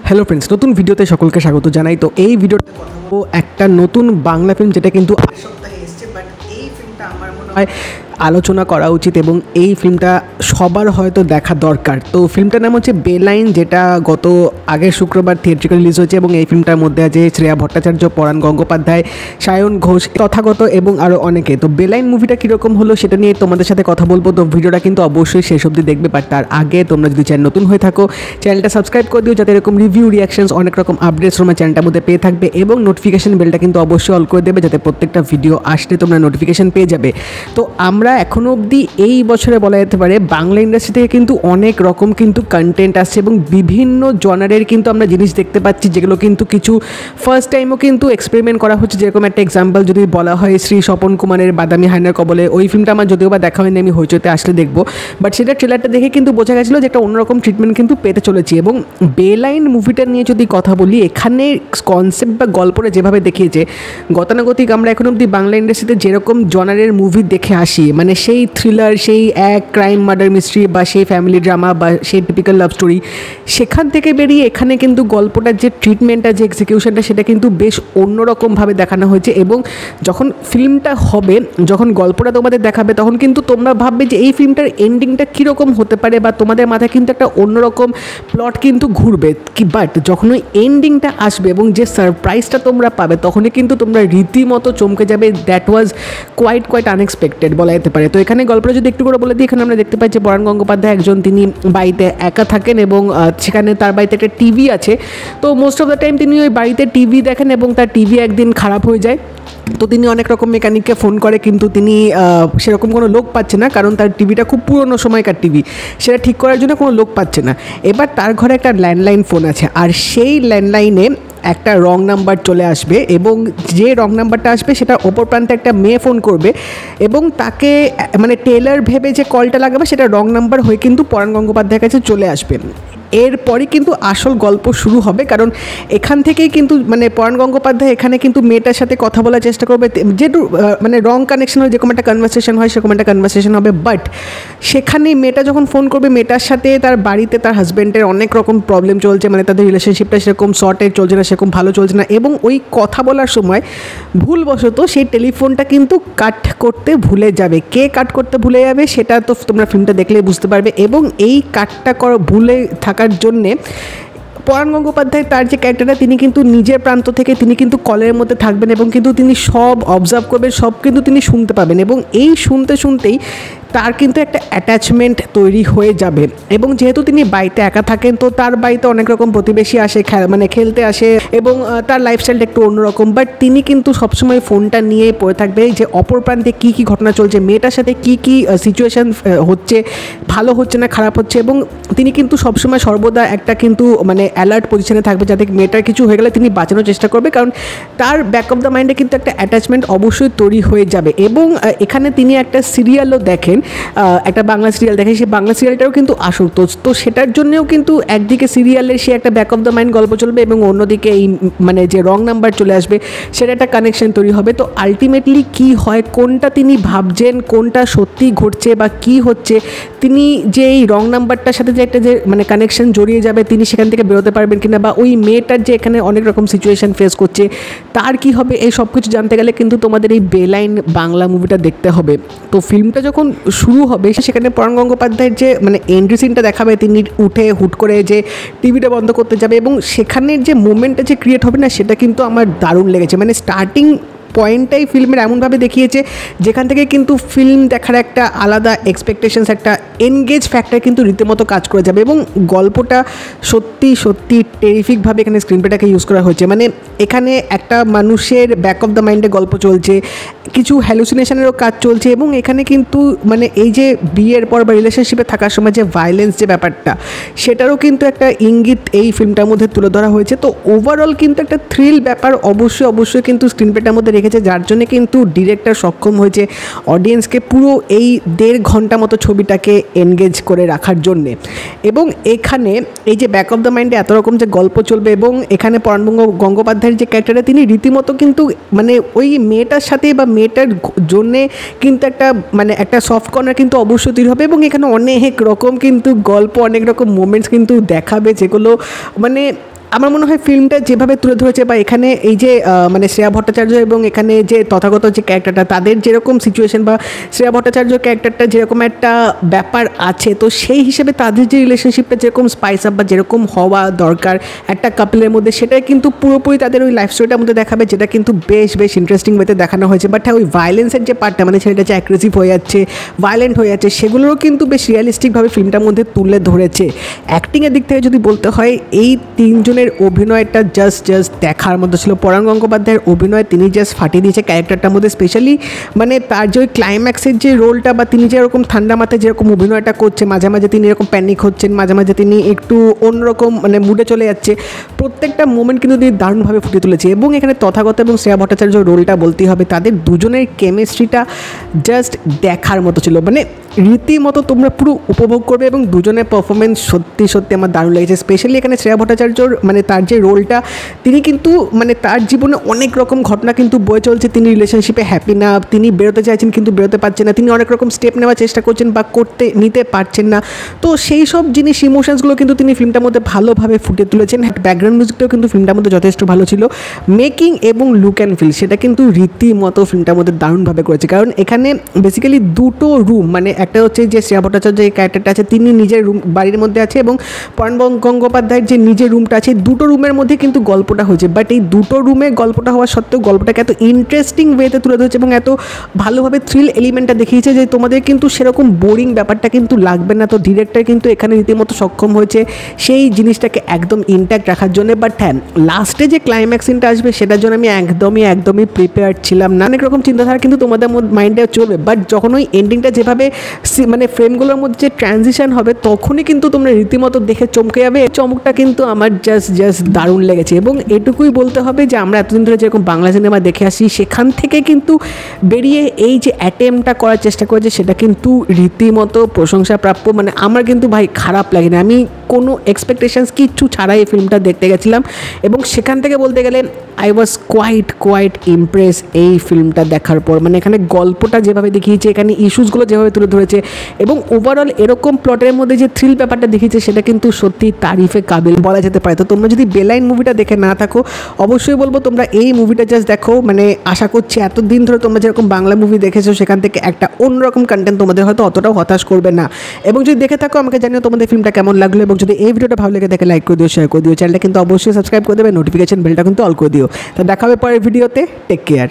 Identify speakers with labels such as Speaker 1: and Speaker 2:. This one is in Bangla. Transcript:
Speaker 1: হ্যালো ফ্রেন্ডস, নতুন ভিডিওতে সকলকে স্বাগত জানাই। তো এই ভিডিওতে কথা বলবো একটা নতুন বাংলা ফিল্ম, যেটা কিন্তু আগের সপ্তাহে এসেছে, বাট এই ফিল্মটা আমার মনে হয় আলোচনা করা উচিত এবং এই ফিল্মটা সবার হয়তো দেখা দরকার। তো ফিল্মটার নাম হচ্ছে বেলাইন, যেটা গত আগের শুক্রবার থিয়েট্রিক্যাল রিলিজ হয়েছে এবং এই ফিল্মটার মধ্যে আছে শ্রেয়া ভট্টাচার্য, পরাণ গঙ্গোপাধ্যায়, সায়ন ঘোষ, তথাগত এবং আরও অনেকে। তো বেলাইন মুভিটা কীরকম হলো সেটা নিয়ে তোমাদের সাথে কথা বলবো। তো ভিডিওটা কিন্তু অবশ্যই শেষ অবধি দেখবে, বাট তার আগে তোমরা যদি চ্যানেল নতুন হয়ে থাকো চ্যানেলটা সাবস্ক্রাইব করে দিও, যাতে এরকম রিভিউ, রিয়াকশনস, অনেক রকম আপডেটস তোমরা চ্যানেলটার মধ্যে পেয়ে থাকবে এবং নোটিফিকেশন বেলটা কিন্তু অবশ্যই অল করে দেবে, যাতে প্রত্যেকটা ভিডিও আসলে তোমরা নোটিফিকেশন পেয়ে যাবে। তো আমরা এখনও অবধি এই বছরে বলা যেতে পারে বাংলা ইন্ডাস্ট্রি থেকে কিন্তু অনেক রকম কিন্তু কন্টেন্ট আসছে এবং বিভিন্ন জনারের কিন্তু আমরা জিনিস দেখতে পাচ্ছি, যেগুলো কিন্তু কিছু ফার্স্ট টাইমও কিন্তু এক্সপেরিমেন্ট করা হচ্ছে। যেরকম একটা এক্সাম্পল যদি বলা হয় শ্রী স্বপন কুমারের বাদামি হায়নার কবলে, ওই ফিল্মটা আমার যদিও বা দেখা হয়নি, আমি হইচইতে আসলে দেখবো, বাট সেটা ট্রেলারটা দেখে কিন্তু বোঝা গেছিলো যে একটা অন্যরকম ট্রিটমেন্ট কিন্তু পেতে চলেছি। এবং বেলাইন মুভিটা নিয়ে যদি কথা বলি, এখানে কনসেপ্ট বা গল্পটা যেভাবে দেখিয়েছে, গতানুগতিক আমরা এখন অবধি বাংলা ইন্ডাস্ট্রিতে যেরকম জনারের মুভি দেখে আসি, মানে সেই থ্রিলার, সেই এক ক্রাইম মার্ডার মিস্ট্রি বা সেই ফ্যামিলি ড্রামা বা সেই টিপিক্যাল লাভ স্টোরি, সেখান থেকে বেরিয়ে এখানে কিন্তু গল্পটার যে ট্রিটমেন্টটা, যে এক্সিকিউশনটা, সেটা কিন্তু বেশ অন্যরকমভাবে দেখানো হয়েছে। এবং যখন ফিল্মটা হবে, যখন গল্পটা তোমাদের দেখাবে, তখন কিন্তু তোমরা ভাববে যে এই ফিল্মটার এন্ডিংটা কীরকম হতে পারে, বা তোমাদের মাথায় কিন্তু একটা অন্যরকম প্লট কিন্তু ঘুরবে কি। বাট যখন ওই এন্ডিংটা আসবে এবং যে সারপ্রাইজটা তোমরা পাবে, তখনই কিন্তু তোমরা রীতিমতো চমকে যাবে। দ্যাট ওয়াজ কোয়াইট আনএক্সপেক্টেড বলা যেতে পারে। তো এখানে গল্পটা যদি একটু করে বলে দিই, এখানে আমরা দেখতে পাই যে পরাণ গঙ্গোপাধ্যায় একজন, তিনি বাড়িতে একা থাকেন এবং সেখানে তার বাড়িতে একটা টিভি আছে। তো মোস্ট অফ দ্য টাইম তিনি ওই বাড়িতে টিভি দেখেন এবং তার টিভি একদিন খারাপ হয়ে যায়। তো তিনি অনেক রকম মেকানিককে ফোন করে, কিন্তু তিনি সেরকম কোনো লোক পাচ্ছে না, কারণ তার টিভিটা খুব পুরনো সময়কার টিভি, সেটা ঠিক করার জন্য কোনো লোক পাচ্ছে না। এবার তার ঘরে একটা ল্যান্ডলাইন ফোন আছে, আর সেই ল্যান্ডলাইনে একটা রং নাম্বার চলে আসবে এবং যে রং নাম্বারটা আসবে সেটা অপর প্রান্তে একটা মেয়ে ফোন করবে এবং তাকে মানে টেলার ভেবে যে কলটা লাগাবে, সেটা রং নাম্বার হয়ে কিন্তু পরাণ গঙ্গোপাধ্যায়ের কাছে চলে আসবে। এরপরই কিন্তু আসল গল্প শুরু হবে, কারণ এখান থেকেই কিন্তু মানে পরাণ গঙ্গোপাধ্যায় এখানে কিন্তু মেয়েটার সাথে কথা বলার চেষ্টা করবে, যেহেতু মানে রং কানেকশন হয়, যেরকম একটা কনভারসেশন হয় সেরকম একটা কনভারসেশন হবে। বাট সেখানে মেয়েটা যখন ফোন করবে, মেয়েটার সাথে তার বাড়িতে তার হাজব্যান্ডের অনেক রকম প্রবলেম চলছে, মানে তাদের রিলেশনশিপটা সেরকম শর্টের চলছে না, সেরকম ভালো চলছে না। এবং ওই কথা বলার সময় ভুলবশত সেই টেলিফোনটা কিন্তু কাট করতে ভুলে যাবে। কে কাট করতে ভুলে যাবে সেটা তো তোমরা ফিল্মটা দেখলেই বুঝতে পারবে। এবং এই কাটটা ভুলে থাকার জন্যে পরাণ গঙ্গোপাধ্যায় তার যে ক্যারেক্টারটা, তিনি কিন্তু নিজের প্রান্ত থেকে তিনি কিন্তু কলের মধ্যে থাকবেন এবং কিন্তু তিনি সব অবজার্ভ করবেন, সব কিন্তু তিনি শুনতে পাবেন এবং এই শুনতেই তার কিন্তু একটা অ্যাটাচমেন্ট তৈরি হয়ে যাবে। এবং যেহেতু তিনি বাড়িতে একা থাকেন, তো তার বাড়িতে অনেক রকম প্রতিবেশী আসে, মানে খেলতে আসে এবং তার লাইফস্টাইলটা একটু অন্যরকম। বাট তিনি কিন্তু সবসময় ফোনটা নিয়ে পড়ে থাকবে যে অপর প্রান্তে কী কী ঘটনা চলছে, মেয়েটার সাথে কী কী সিচুয়েশান হচ্ছে, ভালো হচ্ছে না খারাপ হচ্ছে। এবং তিনি কিন্তু সবসময় সর্বদা একটা কিন্তু মানে অ্যালার্ট পজিশনে থাকবে, যাতে মেয়েটার কিছু হয়ে গেলে তিনি বাঁচানোর চেষ্টা করবে, কারণ তার ব্যাক অফ দ্য মাইন্ডে কিন্তু একটা অ্যাটাচমেন্ট অবশ্যই তৈরি হয়ে যাবে। এবং এখানে তিনি একটা সিরিয়ালও দেখেন, একটা বাংলা সিরিয়াল দেখেন, সেই বাংলা সিরিয়ালটাও কিন্তু আসক্ত। তো সেটার জন্যও কিন্তু একদিকে সিরিয়ালে সে একটা ব্যাক অফ দ্য মাইন্ড গল্প চলবে এবং অন্যদিকে এই মানে যে রং নাম্বার চলে আসবে, সেটা একটা কানেকশন তৈরি হবে। তো আলটিমেটলি কী হয়, কোনটা তিনি ভাবছেন, কোনটা সত্যি ঘটছে বা কী হচ্ছে, তিনি যে এই রং নাম্বারটার সাথে যে একটা যে মানে কানেকশন জড়িয়ে যাবে, তিনি সেখান থেকে বেরোতে পারবেন কিনা, বা ওই মেয়েটার যে এখানে অনেক রকম সিচুয়েশান ফেস করছে তার কী হবে, এই সব কিছু জানতে গেলে কিন্তু তোমাদের এই বেলাইন বাংলা মুভিটা দেখতে হবে। তো ফিল্মটা যখন শুরু হবে, সেখানে পরাণ গঙ্গোপাধ্যায়ের যে মানে এন্ট্রি সিনটা দেখাবে, তিনি উঠে হুট করে যে টিভিটা বন্ধ করতে যাবে এবং সেখানের যে মোমেন্টটা যে ক্রিয়েট হবে না, সেটা কিন্তু আমার দারুণ লেগেছে। মানে স্টার্টিং পয়েন্টটাই ফিল্মের এমনভাবে দেখিয়েছে, যেখান থেকে কিন্তু ফিল্ম দেখার একটা আলাদা এক্সপেকটেশনস, একটা এনগেজ ফ্যাক্টর কিন্তু রীতিমতো কাজ করে যাবে। এবং গল্পটা সত্যি টেরিফিকভাবে এখানে স্ক্রিনপ্লেটাকে ইউজ করা হয়েছে। মানে এখানে একটা মানুষের ব্যাক অফ দ্য মাইন্ডে গল্প চলছে, কিছু হ্যালুসিনেশনেরও কাজ চলছে এবং এখানে কিন্তু মানে এই যে বিয়ের পর বা রিলেশনশিপে থাকার সময় যে ভায়োলেন্স যে ব্যাপারটা, সেটারও কিন্তু একটা ইঙ্গিত এই ফিল্মটার মধ্যে তুলে ধরা হয়েছে। তো ওভারঅল কিন্তু একটা থ্রিল ব্যাপার অবশ্যই কিন্তু স্ক্রিনপ্লেটার মধ্যে রেখেছে, যার জন্য কিন্তু ডিরেক্টর সক্ষম হয়েছে অডিয়েন্সকে পুরো এই 1.5 ঘন্টা মতো ছবিটাকে এনগেজ করে রাখার জন্যে। এবং এখানে এই যে ব্যাক অফ দ্য মাইন্ডে এত রকম যে গল্প চলবে এবং এখানে পরাণ গঙ্গোপাধ্যায়ের যে ক্যারেক্টারটা, তিনি রীতিমতো কিন্তু মানে ওই মেয়েটার সাথে বা মেয়েটার জন্যে কিন্তু একটা মানে একটা সফট কর্নার কিন্তু অবশ্যই তৈরি হবে। এবং এখানে অনেক রকম কিন্তু গল্প, অনেক রকম মোমেন্টস কিন্তু দেখাবে, যেগুলো মানে আমার মনে হয় ফিল্মটা যেভাবে তুলে ধরেছে বা এখানে এই যে মানে শ্রেয়া ভট্টাচার্য এবং এখানে যে তথাগত যে ক্যারেক্টারটা, তাদের যেরকম সিচুয়েশন বা শ্রেয়া ভট্টাচার্য ক্যারেক্টারটা যেরকম একটা ব্যাপার আছে, তো সেই হিসেবে তাদের যে রিলেশনশিপটা যেরকম স্পাইস আপ বা যেরকম হওয়া দরকার একটা কাপলের মধ্যে, সেটা কিন্তু পুরোপুরি তাদের ওই লাইফ স্টোরিটার মধ্যে দেখাবে, যেটা কিন্তু বেশ ইন্টারেস্টিং ওয়েতে দেখানো হয়েছে। বাট হ্যাঁ, ওই ভায়োলেন্সের যে পার্টটা, মানে ছেলেটা যে অ্যাগ্রেসিভ হয়ে যাচ্ছে, ভায়োলেন্ট হয়ে যাচ্ছে, সেগুলোও কিন্তু বেশ রিয়ালিস্টিকভাবে ফিল্মটার মধ্যে তুলে ধরেছে। অ্যাক্টিংয়ের দিক থেকে যদি বলতে হয়, এই তিনজনের অভিনয়টা জাস্ট দেখার মতো ছিল। পরাণ গঙ্গোপাধ্যায়ের অভিনয় তিনি জাস্ট ফাটিয়ে দিয়েছে ক্যারেক্টারটার মধ্যে, স্পেশালি মানে তার যে ওই ক্লাইম্যাক্সের যে রোলটা, বা তিনি যেরকম ঠান্ডা মাথায় যেরকম অভিনয়টা করছে, মাঝে মাঝে তিনি এরকম প্যানিক হচ্ছেন, মাঝে মাঝে তিনি একটু অন্যরকম মানে মুডে চলে যাচ্ছে, প্রত্যেকটা মোমেন্ট কিন্তু তিনি দারুণভাবে ফুটে তুলেছে। এবং এখানে তথাগত এবং শ্রেয়া ভট্টাচার্য রোলটা বলতেই হবে, তাদের দুজনের কেমিস্ট্রিটা জাস্ট দেখার মতো ছিল, মানে রীতিমতো তোমরা পুরো উপভোগ করবে। এবং দুজনের পারফরমেন্স সত্যি আমার দারুণ লেগেছে। স্পেশালি এখানে শ্রেয়া ভট্টাচার্যর মানে তার যে রোলটা, তিনি কিন্তু মানে তার জীবনে অনেক রকম ঘটনা কিন্তু বয়ে চলছে, তিনি রিলেশনশিপে হ্যাপি না, তিনি বেরোতে চাইছেন কিন্তু বেরোতে পারছেন না, তিনি অনেক রকম স্টেপ নেওয়ার চেষ্টা করছেন বা নিতে পারছেন না। তো সেই সব জিনিস, ইমোশনসগুলো কিন্তু তিনি ফিল্মটার মধ্যে ভালোভাবে ফুটে তুলেছেন। ব্যাকগ্রাউন্ড মিউজিকটাও কিন্তু ফিল্মটার মধ্যে যথেষ্ট ভালো ছিল। মেকিং এবং লুক অ্যান্ড ফিল, সেটা কিন্তু রীতিমতো ফিল্মটার মধ্যে দারুণভাবে করেছে। কারণ এখানে বেসিক্যালি দুটো রুম, মানে একটা হচ্ছে যে শ্রেয়া ভট্টাচার্য যে ক্যারেক্টারটা আছে, তিনি নিজের রুম বাড়ির মধ্যে আছে, এবং পরাণ গঙ্গোপাধ্যায়ের যে নিজের রুমটা আছে, দুটো রুমের মধ্যে কিন্তু গল্পটা হয়েছে। বাট এই দুটো রুমে গল্পটা হওয়া সত্ত্বেও গল্পটাকে এত ইন্টারেস্টিং ওয়েতে তুলে ধরেছে এবং এত ভালোভাবে থ্রিল এলিমেন্টটা দেখিয়েছে যে তোমাদের কিন্তু সেরকম বোরিং ব্যাপারটা কিন্তু লাগবে না। তো ডিরেক্টর কিন্তু এখানে রীতিমতো সক্ষম হয়েছে সেই জিনিসটাকে একদম ইনট্যাক্ট রাখার জন্য। বাট হ্যাঁ, লাস্টে যে ক্লাইম্যাক্স সিনটা আসবে সেটার জন্য আমি একদমই প্রিপেয়ার ছিলাম না। অনেক রকম চিন্তাধারা কিন্তু তোমাদের মাইন্ডে চলবে, বাট যখন ওই এন্ডিংটা যেভাবে মানে ফ্রেমগুলোর মধ্যে যে ট্রানজিশন হবে, তখনই কিন্তু তোমরা রীতিমতো দেখে চমকে যাবে। চমকটা কিন্তু আমার জাস্ট দারুণ লেগেছে। এবং এটুকুই বলতে হবে যে আমরা এতদিন ধরে যেরকম বাংলা সিনেমা দেখে আসি, সেখান থেকে কিন্তু বেরিয়ে এই যে অ্যাটেম্পটা করার চেষ্টা করেছে, সেটা কিন্তু রীতিমতো প্রশংসাপ্রাপ্য। মানে আমার কিন্তু ভাই খারাপ লাগে না, আমি কোনো এক্সপেকটেশনস কিচ্ছু ছাড়াই এই ফিল্মটা দেখতে গেছিলাম, এবং সেখান থেকে বলতে গেলে আই ওয়াজ কোয়াইট ইমপ্রেস এই ফিল্মটা দেখার পর। মানে এখানে গল্পটা যেভাবে দেখিয়েছে, এখানে ইস্যুসগুলো যেভাবে তুলে ধরেছে, এবং ওভারঅল এরকম প্লটের মধ্যে যে থ্রিল ব্যাপারটা দেখিয়েছে, সেটা কিন্তু সত্যি তারিফে কাবিল বলা যেতে পারে। তো তোমরা যদি বেলাইন মুভিটা দেখে না থাকো, অবশ্যই বলবো তোমরা এই মুভিটা জাস্ট দেখো। মানে আশা করছি এতদিন ধরে তোমরা যেরকম বাংলা মুভি দেখেছো, সেখান থেকে একটা অন্যরকম কন্টেন্ট তোমাদের হয়তো অতটাও হতাশ করবে না। এবং যদি দেখে থাকো, আমাকে জানিও তোমাদের ফিল্মটা কেমন লাগলো। এবং যদি এই ভিডিওটা ভালো লেগে থাকে, লাইক করে দিও, শেয়ার করে দিও, চ্যানেলটা কিন্তু অবশ্যই সাবস্ক্রাইব করে দেবে, নোটিফিকেশন বেলটা কিন্তু অল করে দিও। তো দেখা হবে পরের ভিডিওতে। Take care.